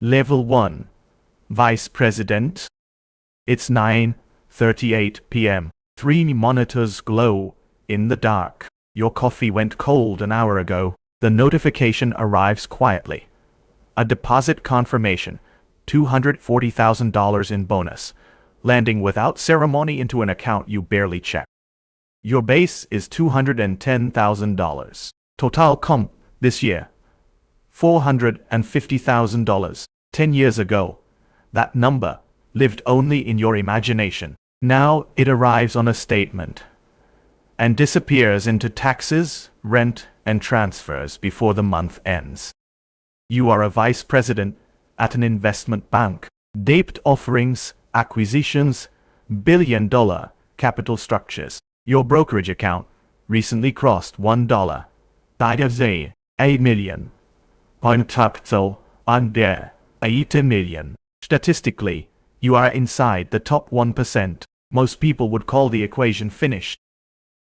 Level 1. Vice President. It's 9:38 p.m. 3 monitors glow in the dark. Your coffee went cold an hour ago. The notification arrives quietly. A deposit confirmation. $240,000 in bonus. Landing without ceremony into an account you barely check. Your base is $210,000. Total comp this year. $450,000. 10 years ago, that number lived only in your imagination. Now it arrives on a statement and disappears into taxes, rent, and transfers before the month ends. You are a vice president at an investment bank. Debt offerings, acquisitions, billion-dollar capital structures. Your brokerage account recently crossed $1. $8 million. Point capital under $8 million. Statistically, you are inside the top 1%. Most people would call the equation finished.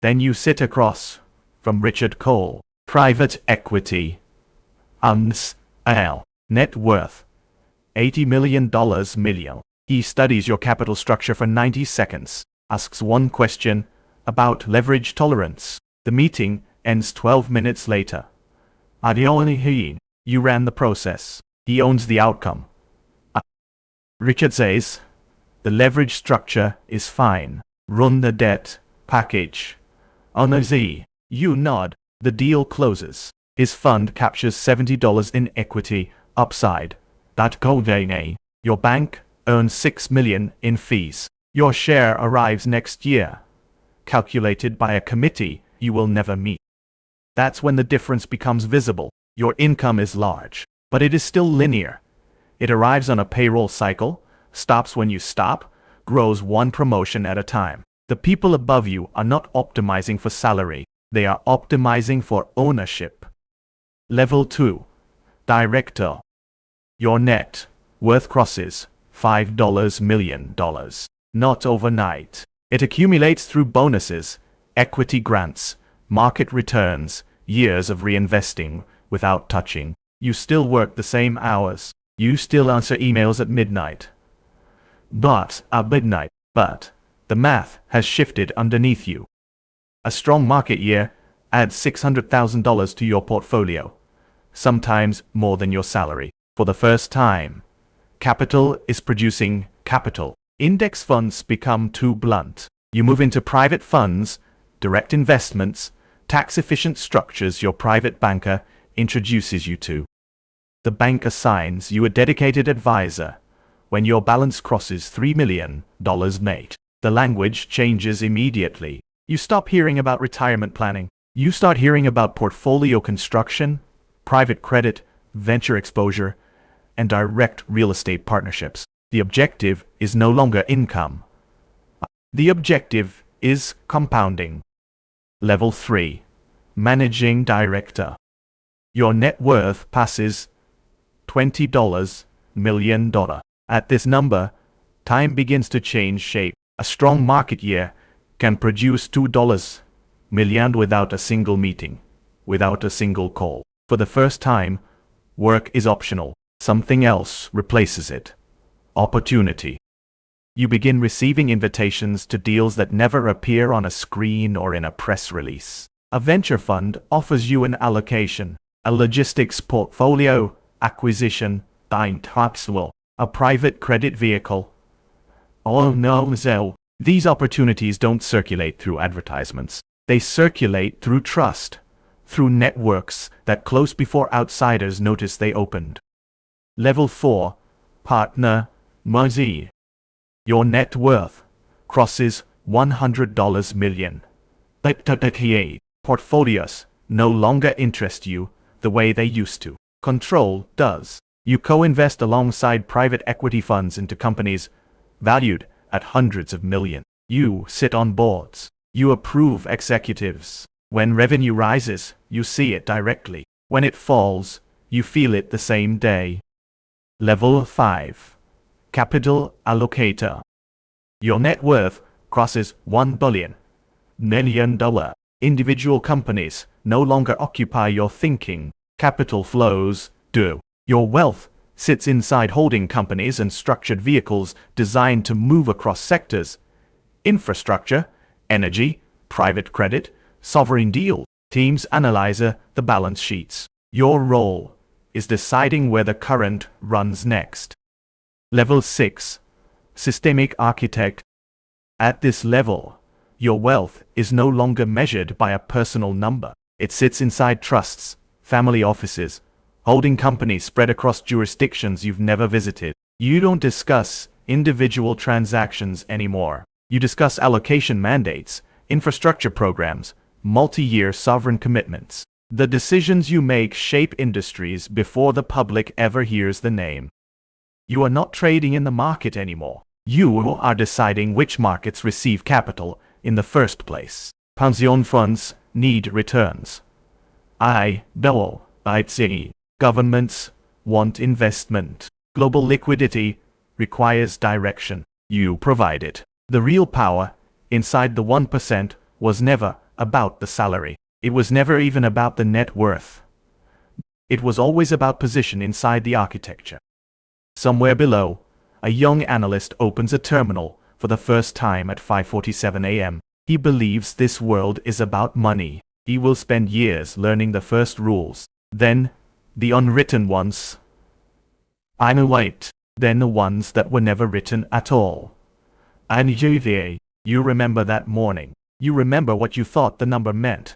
Then you sit across from Richard Cole. Private equity. Net worth. $80 million. He studies your capital structure for 90 seconds, asks one question about leverage tolerance. The meeting ends 12 minutes later. You ran the process. He owns the outcome. Richard says, the leverage structure is fine. Run the debt package. You nod. The deal closes. His fund captures $70 in equity upside. Your bank earns $6 million in fees. Your share arrives next year. Calculated by a committee you will never meet. That's when the difference becomes visible. Your income is large, but it is still linear. It arrives on a payroll cycle, stops when you stop, grows one promotion at a time. The people above you are not optimizing for salary, they are optimizing for ownership. Level 2. Director. Your net worth crosses $5 million. Not overnight. It accumulates through bonuses, equity grants, market returns, years of reinvesting without touching. You still work the same hours. You still answer emails at midnight. But the math has shifted underneath you. A strong market year adds $600,000 to your portfolio, sometimes more than your salary. For the first time, capital is producing capital. Index funds become too blunt. You move into private funds, direct investments, tax-efficient structures your private banker introduces you to. The bank assigns you a dedicated advisor. When your balance crosses $3 million, mate, the language changes immediately. You stop hearing about retirement planning. You start hearing about portfolio construction, private credit, venture exposure, and direct real estate partnerships. The objective is no longer income. The objective is compounding. Level 3. Managing Director. Your net worth passes $20 million. At this number, time begins to change shape. A strong market year can produce $2 million without a single meeting, without a single call. For the first time, work is optional. Something else replaces it. Opportunity. You begin receiving invitations to deals that never appear on a screen or in a press release. A venture fund offers you an allocation, a logistics portfolio, acquisition, a private credit vehicle. Oh no, these opportunities don't circulate through advertisements. They circulate through trust, through networks that close before outsiders notice they opened. Level 4. Partner. Mazi. Your net worth crosses $100 million. Portfolios no longer interest you the way they used to. Control does. You co-invest alongside private equity funds into companies valued at hundreds of millions. You sit on boards. You approve executives. When revenue rises, you see it directly. When it falls, you feel it the same day. Level 5. Capital Allocator. Your net worth crosses $1 billion. Individual companies no longer occupy your thinking. Capital flows do. Your wealth sits inside holding companies and structured vehicles designed to move across sectors: infrastructure, energy, private credit, sovereign deal. Teams analyze the balance sheets. Your role is deciding where the current runs next. Level 6. Systemic Architect. At this level, your wealth is no longer measured by a personal number. It sits inside trusts, family offices, holding companies spread across jurisdictions you've never visited. You don't discuss individual transactions anymore. You discuss allocation mandates, infrastructure programs, multi-year sovereign commitments. The decisions you make shape industries before the public ever hears the name. You are not trading in the market anymore. You are deciding which markets receive capital in the first place. Pension funds need returns. Governments want investment. Global liquidity requires direction. You provide it. The real power inside the 1% was never about the salary. It was never even about the net worth. It was always about position inside the architecture. Somewhere below, a young analyst opens a terminal for the first time at 5:47 a.m. He believes this world is about money. He will spend years learning the first rules, then the unwritten ones. Then the ones that were never written at all. And you remember that morning. You remember what you thought the number meant.